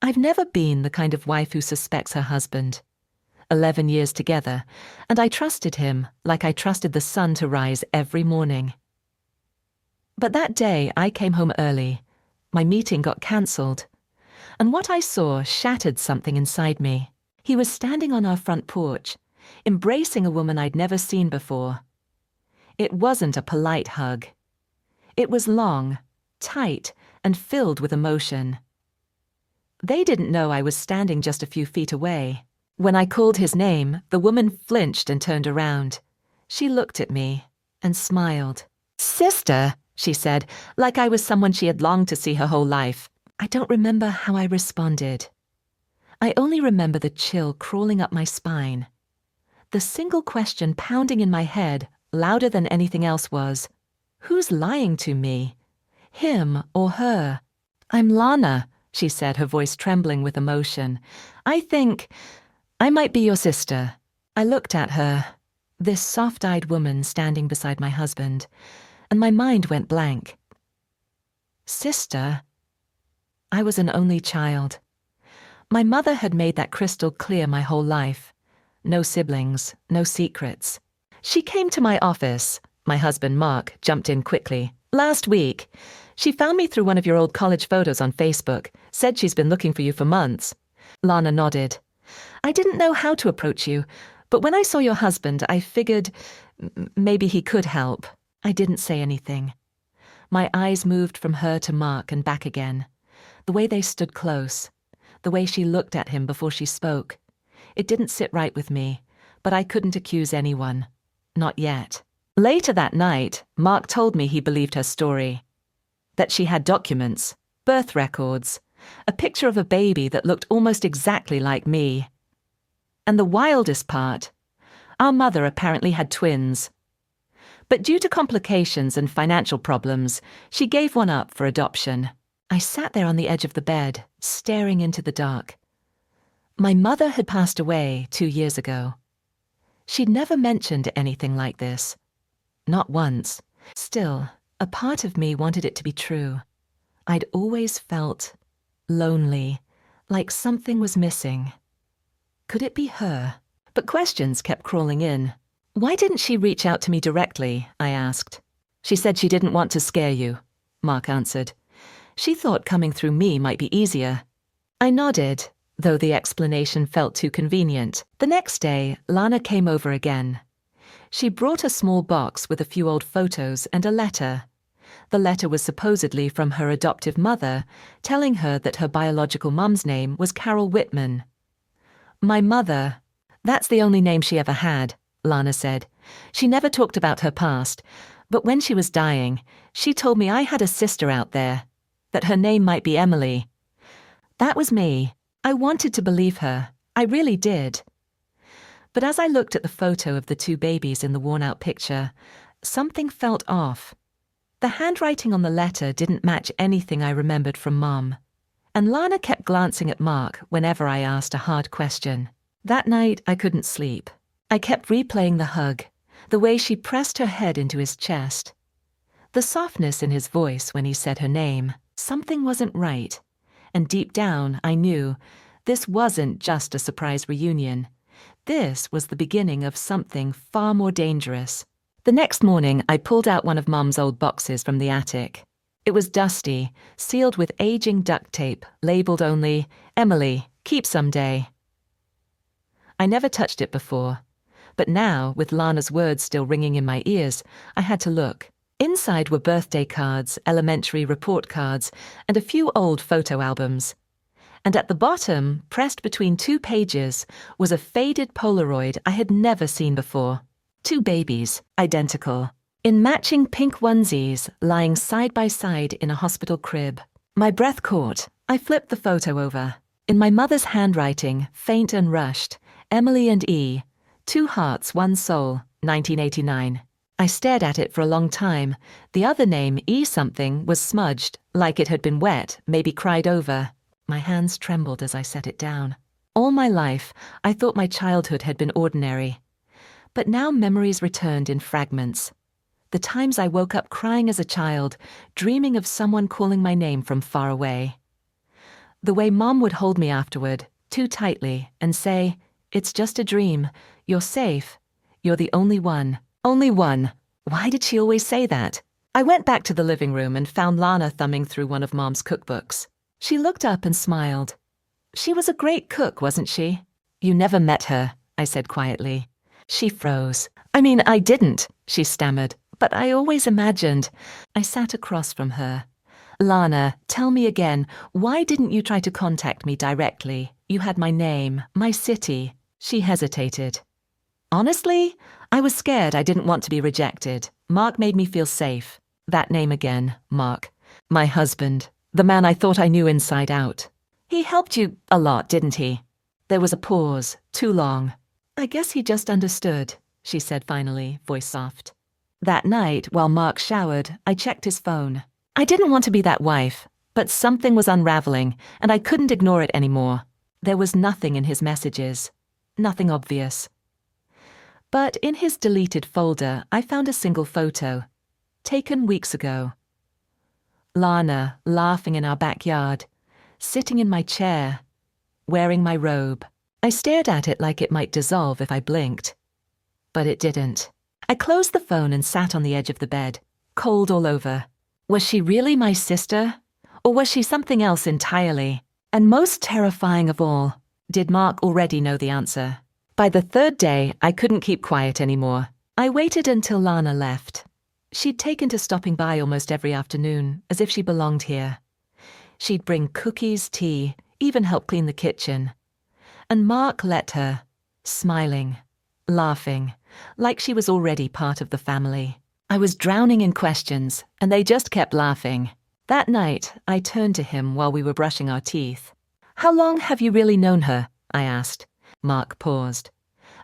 I've never been the kind of wife who suspects her husband. 11 years together, and I trusted him like I trusted the sun to rise every morning. But that day I came home early. My meeting got cancelled. And what I saw shattered something inside me. He was standing on our front porch, embracing a woman I'd never seen before. It wasn't a polite hug. It was long, tight, and filled with emotion. They didn't know I was standing just a few feet away. When I called his name, the woman flinched and turned around. She looked at me and smiled. "Sister," she said, like I was someone she had longed to see her whole life. I don't remember how I responded. I only remember the chill crawling up my spine. The single question pounding in my head, louder than anything else, was, who's lying to me? Him or her? "I'm Lana," she said, her voice trembling with emotion. I might be your sister." I looked at her, this soft-eyed woman standing beside my husband, and my mind went blank. Sister? I was an only child. My mother had made that crystal clear my whole life. No siblings, no secrets. "She came to my office," my husband Mark jumped in quickly, "last week. She found me through one of your old college photos on Facebook, said she's been looking for you for months." Lana nodded. "I didn't know how to approach you, but when I saw your husband, I figured maybe he could help." I didn't say anything. My eyes moved from her to Mark and back again. The way they stood close. The way she looked at him before she spoke. It didn't sit right with me, but I couldn't accuse anyone. Not yet. Later that night, Mark told me he believed her story. That she had documents, birth records, a picture of a baby that looked almost exactly like me. And the wildest part, our mother apparently had twins. But due to complications and financial problems, she gave one up for adoption. I sat there on the edge of the bed, staring into the dark. My mother had passed away 2 years ago. She'd never mentioned anything like this. Not once. Still, a part of me wanted it to be true. I'd always felt lonely, like something was missing. Could it be her? But questions kept crawling in. "Why didn't she reach out to me directly?" I asked. "She said she didn't want to scare you," Mark answered. "She thought coming through me might be easier." I nodded, though the explanation felt too convenient. The next day, Lana came over again. She brought a small box with a few old photos and a letter. The letter was supposedly from her adoptive mother, telling her that her biological mum's name was Carol Whitman. "My mother, that's the only name she ever had," Lana said. "She never talked about her past, but when she was dying, she told me I had a sister out there, that her name might be Emily. That was me. I wanted to believe her. I really did. But as I looked at the photo of the 2 babies in the worn-out picture, something felt off. The handwriting on the letter didn't match anything I remembered from Mom. And Lana kept glancing at Mark whenever I asked a hard question. That night, I couldn't sleep. I kept replaying the hug, the way she pressed her head into his chest. The softness in his voice when he said her name. Something wasn't right. And deep down, I knew this wasn't just a surprise reunion. This was the beginning of something far more dangerous. The next morning, I pulled out one of Mom's old boxes from the attic. It was dusty, sealed with aging duct tape, labeled only, "Emily, keep someday." I never touched it before, but now, with Lana's words still ringing in my ears, I had to look. Inside were birthday cards, elementary report cards, and a few old photo albums. And at the bottom, pressed between 2 pages, was a faded Polaroid I had never seen before. 2 babies, identical, in matching pink onesies, lying side by side in a hospital crib. My breath caught. I flipped the photo over. In my mother's handwriting, faint and rushed, Emily and E, 2 hearts, 1 soul, 1989. I stared at it for a long time. The other name, E something, was smudged, like it had been wet, maybe cried over. My hands trembled as I set it down. All my life, I thought my childhood had been ordinary. But now memories returned in fragments. The times I woke up crying as a child, dreaming of someone calling my name from far away. The way Mom would hold me afterward, too tightly, and say, "It's just a dream. You're safe. You're the only one. Only one." Why did she always say that? I went back to the living room and found Lana thumbing through one of Mom's cookbooks. She looked up and smiled. She was a great cook, wasn't she? "You never met her," I said quietly. She froze. "I mean, I didn't," she stammered, "but I always imagined." I sat across from her. "Lana, tell me again, why didn't you try to contact me directly? You had my name, my city." She hesitated. "Honestly, I was scared. I didn't want to be rejected. Mark made me feel safe." That name again, Mark. My husband, the man I thought I knew inside out. "He helped you a lot, didn't he?" There was a pause, too long. "I guess he just understood," she said finally, voice soft. That night, while Mark showered, I checked his phone. I didn't want to be that wife, but something was unraveling, and I couldn't ignore it anymore. There was nothing in his messages. Nothing obvious. But in his deleted folder, I found a single photo, taken weeks ago. Lana, laughing in our backyard, sitting in my chair, wearing my robe. I stared at it like it might dissolve if I blinked. But it didn't. I closed the phone and sat on the edge of the bed, cold all over. Was she really my sister? Or was she something else entirely? And most terrifying of all, did Mark already know the answer? By the third day, I couldn't keep quiet anymore. I waited until Lana left. She'd taken to stopping by almost every afternoon, as if she belonged here. She'd bring cookies, tea, even help clean the kitchen. And Mark let her, smiling, laughing, like she was already part of the family. I was drowning in questions, and they just kept laughing. That night, I turned to him while we were brushing our teeth. "How long have you really known her?" I asked. Mark paused.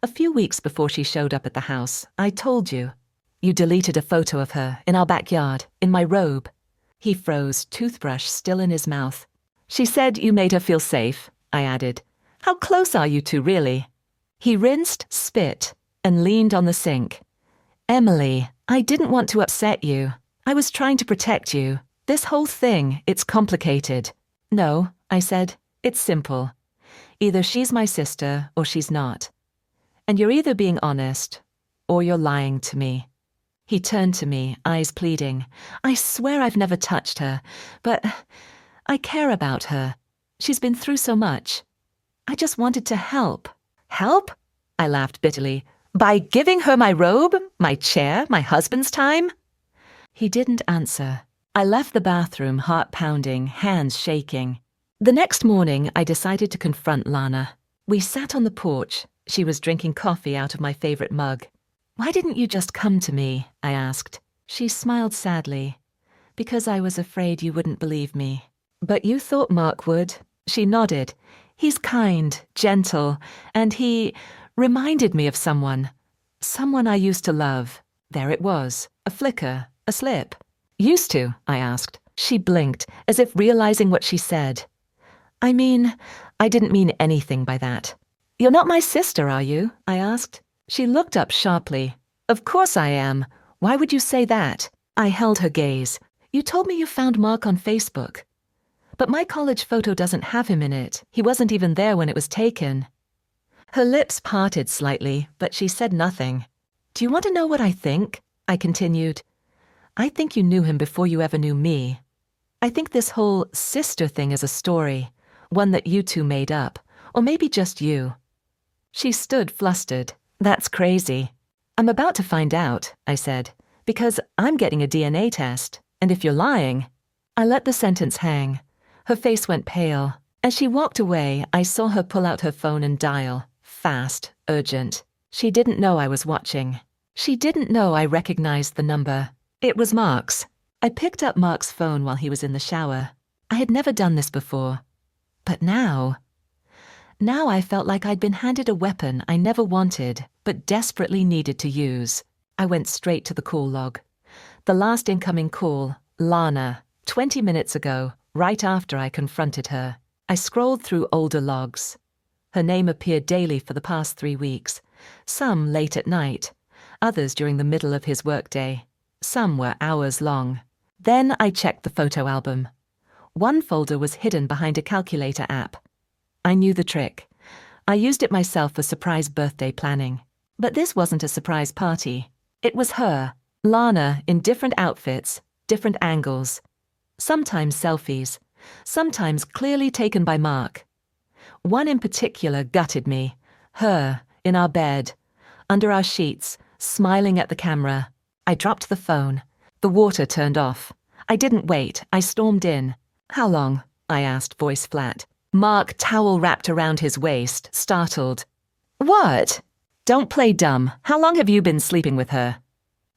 "A few weeks before she showed up at the house, I told you. You deleted a photo of her in our backyard, in my robe." He froze, toothbrush still in his mouth. "She said you made her feel safe," I added. "How close are you two, really?" He rinsed, spit, and leaned on the sink. "Emily, I didn't want to upset you. I was trying to protect you. This whole thing, it's complicated." "No," I said. "It's simple. Either she's my sister or she's not. And you're either being honest or you're lying to me." He turned to me, eyes pleading. "I swear I've never touched her, but I care about her. She's been through so much. I just wanted to help." "Help?" I laughed bitterly. "By giving her my robe, my chair, my husband's time?" He didn't answer. I left the bathroom, heart pounding, hands shaking. The next morning, I decided to confront Lana. We sat on the porch. She was drinking coffee out of my favorite mug. "Why didn't you just come to me?" I asked. She smiled sadly. "Because I was afraid you wouldn't believe me." "But you thought Mark would." She nodded. "He's kind, gentle, and he reminded me of someone. Someone I used to love." There it was, a flicker, a slip. "Used to?" I asked. She blinked, as if realizing what she said. "I mean, I didn't mean anything by that." "You're not my sister, are you?" I asked. She looked up sharply. "Of course I am. Why would you say that?" I held her gaze. "You told me you found Mark on Facebook. But my college photo doesn't have him in it. He wasn't even there when it was taken." Her lips parted slightly, but she said nothing. "Do you want to know what I think?" I continued. "I think you knew him before you ever knew me. I think this whole sister thing is a story, one that you two made up, or maybe just you." She stood flustered. "That's crazy." "I'm about to find out," I said, "because I'm getting a DNA test, and if you're lying..." I let the sentence hang. Her face went pale. As she walked away, I saw her pull out her phone and dial. Fast, urgent. She didn't know I was watching. She didn't know I recognized the number. It was Mark's. I picked up Mark's phone while he was in the shower. I had never done this before. But now I felt like I'd been handed a weapon I never wanted, but desperately needed to use. I went straight to the call log. The last incoming call, Lana, 20 minutes ago, right after I confronted her. I scrolled through older logs. Her name appeared daily for the past 3 weeks, some late at night, others during the middle of his workday. Some were hours long. Then I checked the photo album. One folder was hidden behind a calculator app. I knew the trick. I used it myself for surprise birthday planning. But this wasn't a surprise party. It was her, Lana, in different outfits, different angles. Sometimes selfies, sometimes clearly taken by Mark. One in particular gutted me. Her, in our bed, under our sheets, smiling at the camera. I dropped the phone. The water turned off. I didn't wait. I stormed in. "How long?" I asked, voice flat. Mark, towel wrapped around his waist, startled. "What?" "Don't play dumb. How long have you been sleeping with her?"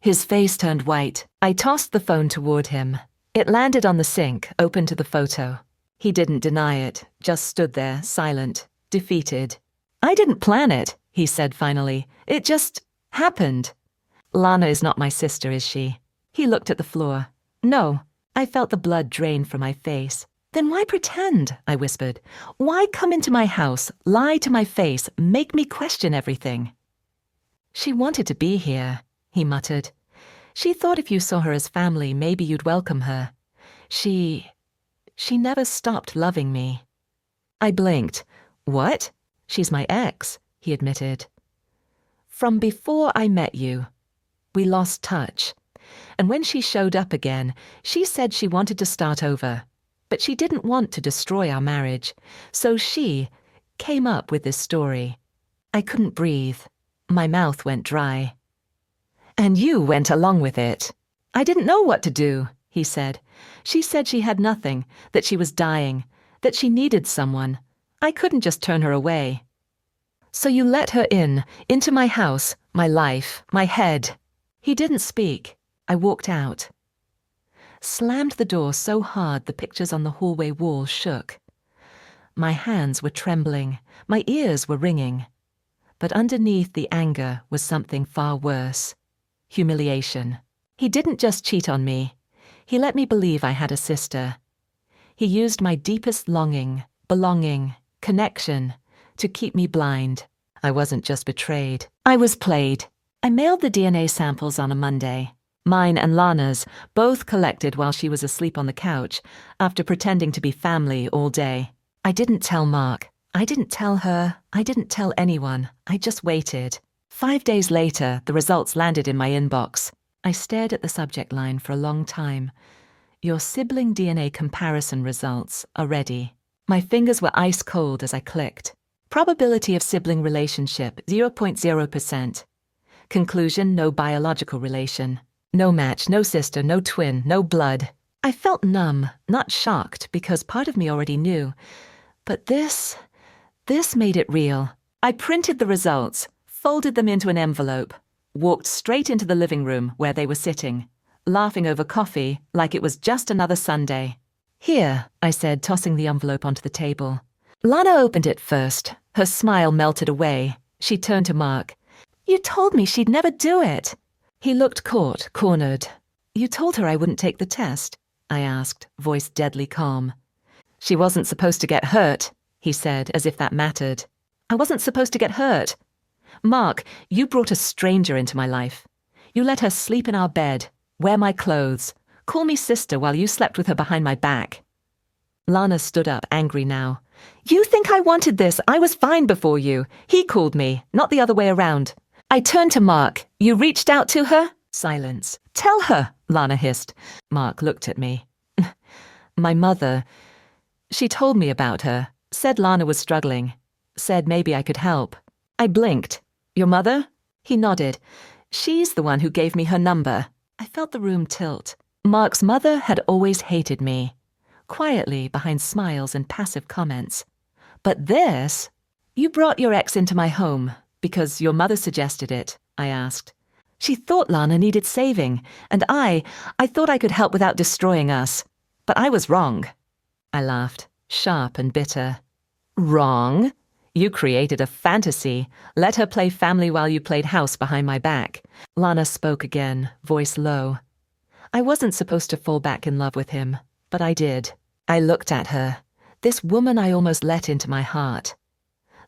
His face turned white. I tossed the phone toward him. It landed on the sink, open to the photo. He didn't deny it, just stood there, silent, defeated. "I didn't plan it," he said finally. "It just happened." "Lana is not my sister, is she?" He looked at the floor. "No." I felt the blood drain from my face. "Then why pretend?" I whispered. "Why come into my house, lie to my face, make me question everything?" "She wanted to be here," he muttered. "She thought if you saw her as family, maybe you'd welcome her. She never stopped loving me." I blinked. "What?" "She's my ex," he admitted. "From before I met you. We lost touch. And when she showed up again, she said she wanted to start over. But she didn't want to destroy our marriage. So she came up with this story." I couldn't breathe. My mouth went dry. "And you went along with it." "I didn't know what to do," he said. "She said she had nothing, that she was dying, that she needed someone. I couldn't just turn her away." "So you let her in, into my house, my life, my head." He didn't speak. I walked out. Slammed the door so hard the pictures on the hallway wall shook. My hands were trembling, my ears were ringing. But underneath the anger was something far worse. Humiliation. He didn't just cheat on me. He let me believe I had a sister. He used my deepest longing, belonging, connection to keep me blind. I wasn't just betrayed. I was played. I mailed the DNA samples on a Monday. Mine and Lana's, both collected while she was asleep on the couch, after pretending to be family all day. I didn't tell Mark. I didn't tell her. I didn't tell anyone. I just waited. 5 days later, the results landed in my inbox. I stared at the subject line for a long time. "Your sibling DNA comparison results are ready." My fingers were ice cold as I clicked. Probability of sibling relationship, 0.0%. Conclusion, no biological relation. No match, no sister, no twin, no blood. I felt numb, not shocked, because part of me already knew. But this made it real. I printed the results, folded them into an envelope, walked straight into the living room where they were sitting, laughing over coffee like it was just another Sunday. "Here," I said, tossing the envelope onto the table. Lana opened it first. Her smile melted away. She turned to Mark. "You told me she'd never do it." He looked caught, cornered. "You told her I wouldn't take the test?" I asked, voice deadly calm. "She wasn't supposed to get hurt," he said, as if that mattered. "I wasn't supposed to get hurt. Mark, you brought a stranger into my life. You let her sleep in our bed, wear my clothes, call me sister while you slept with her behind my back." Lana stood up, angry now. "You think I wanted this? I was fine before you. He called me, not the other way around." I turned to Mark. "You reached out to her?" Silence. "Tell her," Lana hissed. Mark looked at me. "My mother, she told me about her, said Lana was struggling, said maybe I could help." I blinked. "Your mother?" He nodded. "She's the one who gave me her number." I felt the room tilt. Mark's mother had always hated me, quietly behind smiles and passive comments. But this? "You brought your ex into my home because your mother suggested it," I asked. "She thought Lana needed saving, and I thought I could help without destroying us. But I was wrong." I laughed, sharp and bitter. "Wrong? You created a fantasy. Let her play family while you played house behind my back." Lana spoke again, voice low. "I wasn't supposed to fall back in love with him, but I did." I looked at her, this woman I almost let into my heart.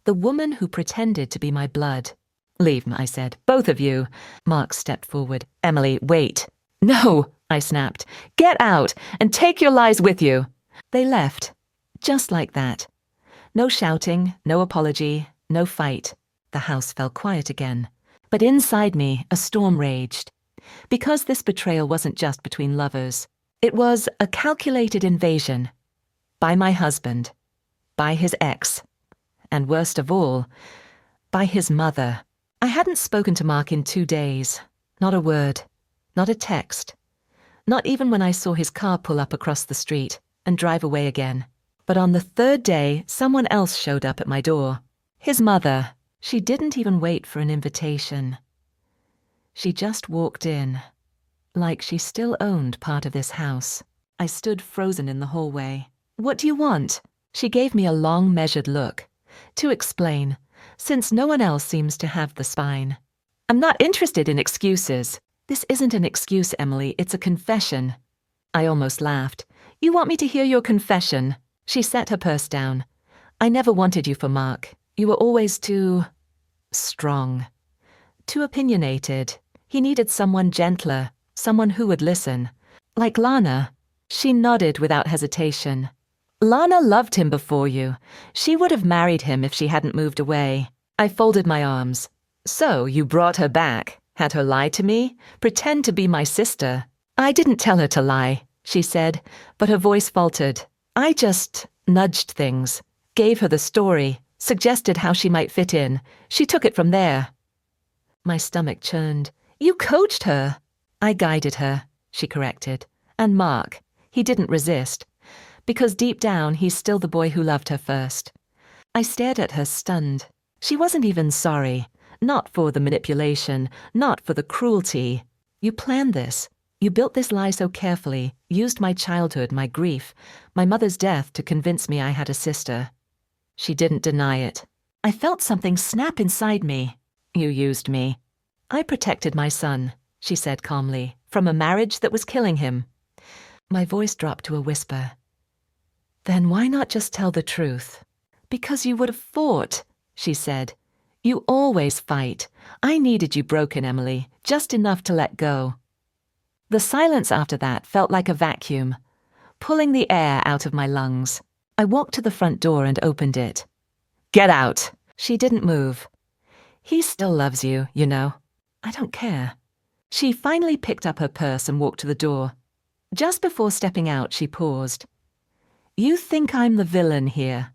The woman who pretended to be my blood. "Leave," I said. "Both of you." Mark stepped forward. "Emily, wait." "No," I snapped. "Get out, and take your lies with you." They left. Just like that. No shouting, no apology, no fight. The house fell quiet again. But inside me, a storm raged. Because this betrayal wasn't just between lovers. It was a calculated invasion. By my husband. By his ex. And worst of all, by his mother. I hadn't spoken to Mark in 2 days. Not a word. Not a text. Not even when I saw his car pull up across the street and drive away again. But on the 3rd day, someone else showed up at my door. His mother. She didn't even wait for an invitation. She just walked in, like she still owned part of this house. I stood frozen in the hallway. "What do you want?" She gave me a long, measured look. To explain, since no one else seems to have the spine. "I'm not interested in excuses." "This isn't an excuse, Emily, it's a confession." I almost laughed. "You want me to hear your confession?" She set her purse down. "I never wanted you for Mark. You were always too strong. Too opinionated. He needed someone gentler, someone who would listen. Like Lana." She nodded without hesitation. "Lana loved him before you. She would have married him if she hadn't moved away." I folded my arms. "So you brought her back, had her lie to me, pretend to be my sister." "I didn't tell her to lie," she said, but her voice faltered. "I just nudged things, gave her the story, suggested how she might fit in. She took it from there." My stomach churned. "You coached her." "I guided her," she corrected. "And Mark, he didn't resist. Because deep down, he's still the boy who loved her first." I stared at her, stunned. She wasn't even sorry. Not for the manipulation, not for the cruelty. "You planned this. You built this lie so carefully, used my childhood, my grief, my mother's death to convince me I had a sister." She didn't deny it. I felt something snap inside me. "You used me." "I protected my son," she said calmly, "from a marriage that was killing him." My voice dropped to a whisper. "Then why not just tell the truth?" "Because you would have fought," she said. "You always fight. I needed you broken, Emily, just enough to let go." The silence after that felt like a vacuum, pulling the air out of my lungs. I walked to the front door and opened it. "Get out!" She didn't move. "He still loves you, you know." "I don't care." She finally picked up her purse and walked to the door. Just before stepping out, she paused. "You think I'm the villain here.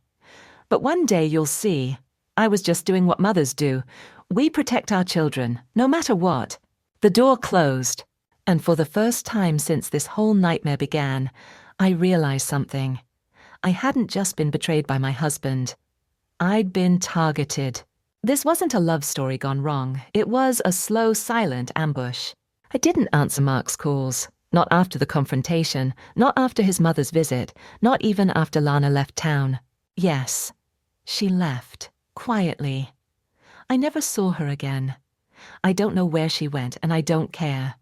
But one day you'll see. I was just doing what mothers do. We protect our children, no matter what." The door closed, and for the first time since this whole nightmare began, I realized something. I hadn't just been betrayed by my husband. I'd been targeted. This wasn't a love story gone wrong. It was a slow, silent ambush. I didn't answer Mark's calls. Not after the confrontation, not after his mother's visit, not even after Lana left town. Yes, she left, quietly. I never saw her again. I don't know where she went, and I don't care.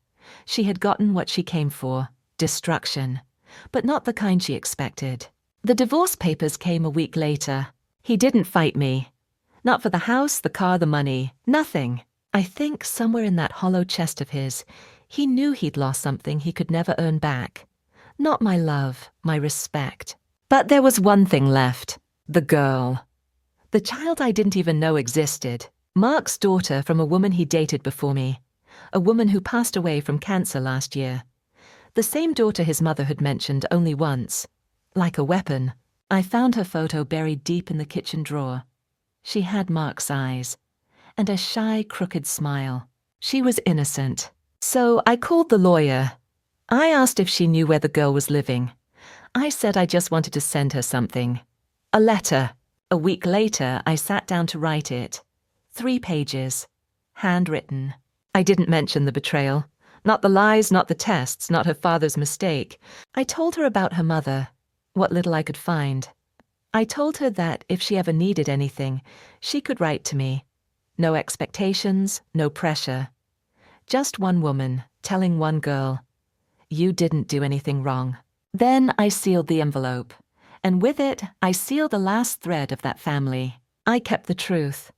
She had gotten what she came for, destruction, but not the kind she expected. The divorce papers came a week later. He didn't fight me. Not for the house, the car, the money, nothing. I think somewhere in that hollow chest of his, he knew he'd lost something he could never earn back. Not my love, my respect. But there was one thing left. The girl. The child I didn't even know existed. Mark's daughter from a woman he dated before me. A woman who passed away from cancer last year. The same daughter his mother had mentioned only once. Like a weapon. I found her photo buried deep in the kitchen drawer. She had Mark's eyes. And a shy, crooked smile. She was innocent. So I called the lawyer. I asked if she knew where the girl was living. I said I just wanted to send her something. A letter. A week later, I sat down to write it. 3 pages. Handwritten. I didn't mention the betrayal. Not the lies, not the tests, not her father's mistake. I told her about her mother, what little I could find. I told her that if she ever needed anything, she could write to me. No expectations, no pressure. Just one woman, telling one girl, "You didn't do anything wrong." Then I sealed the envelope, and with it, I sealed the last thread of that family. I kept the truth,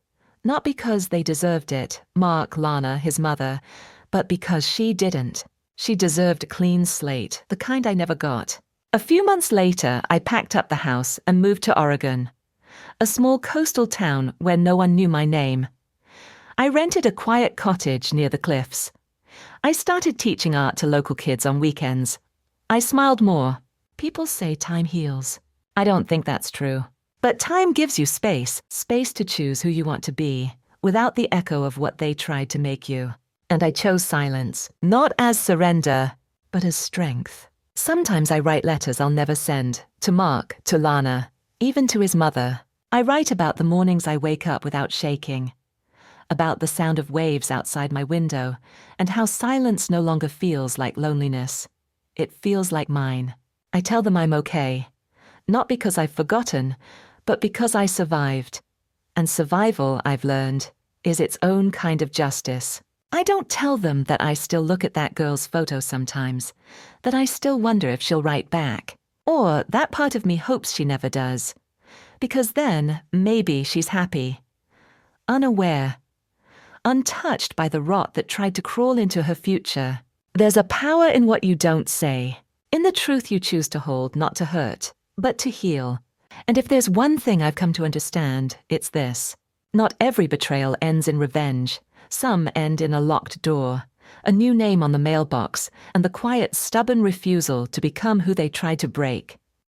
not because they deserved it, Mark, Lana, his mother, but because she didn't. She deserved a clean slate, the kind I never got. A few months later, I packed up the house and moved to Oregon, a small coastal town where no one knew my name. I rented a quiet cottage near the cliffs. I started teaching art to local kids on weekends. I smiled more. People say time heals. I don't think that's true. But time gives you space to choose who you want to be, without the echo of what they tried to make you. And I chose silence, not as surrender, but as strength. Sometimes I write letters I'll never send, to Mark, to Lana, even to his mother. I write about the mornings I wake up without shaking, about the sound of waves outside my window, and how silence no longer feels like loneliness. It feels like mine. I tell them I'm okay, not because I've forgotten, but because I survived. And survival, I've learned, is its own kind of justice. I don't tell them that I still look at that girl's photo sometimes, that I still wonder if she'll write back, or that part of me hopes she never does, because then maybe she's happy, unaware, untouched by the rot that tried to crawl into her future. There's a power in what you don't say, in the truth you choose to hold, not to hurt, but to heal. And if there's one thing I've come to understand, it's this. Not every betrayal ends in revenge. Some end in a locked door, a new name on the mailbox, and the quiet, stubborn refusal to become who they tried to break.